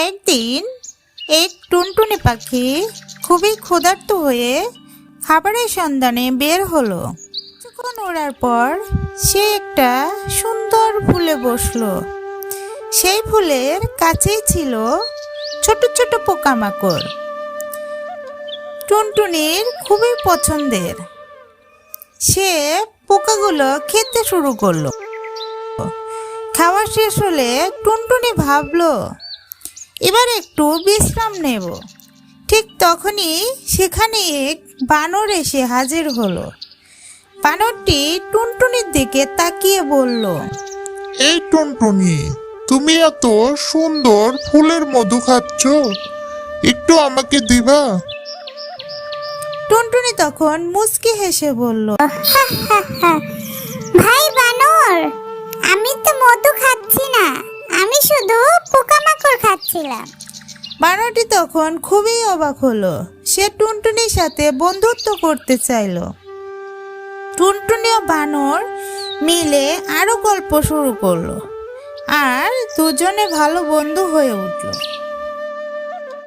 একদিন এক টুনটুনি পাখি খুবই ক্ষুধার্ত হয়ে খাবারের সন্ধানে বের হলো। কিছুক্ষণ ওড়ার পর সে একটা সুন্দর ফুলে বসলো। সেই ফুলের কাছেই ছিল ছোট ছোট পোকামাকড়। টুনটুনির খুবই পছন্দের। সে পোকাগুলো খেতে শুরু করলো। খাওয়া শেষ হলে টুনটুনি ভাবলো এবার একটু বিশ্রাম নেব। ঠিক তখনই সেখানে এক বানর এসে হাজির হলো। বানরটি টুনটুনির দিকে তাকিয়ে বলল, এই টুনটুনি, তুমি এত সুন্দর ফুলের মধু খাচ্ছ, একটু আমাকে দিবা? টুনটুনি তখন মুচকি হেসে বলল, ভাই বানর, আমি তো মধু খাচ্ছি না, আমি শুধু পোকামাকড় খাচ্ছিলাম। বানরটি তখন খুবই অবাক হলো। সে টুনটুনির সাথে বন্ধুত্ব করতে চাইলো। টুনটুনি ও বানর মিলে আরো গল্প শুরু করলো আর দুজনে ভালো বন্ধু হয়ে উঠলো।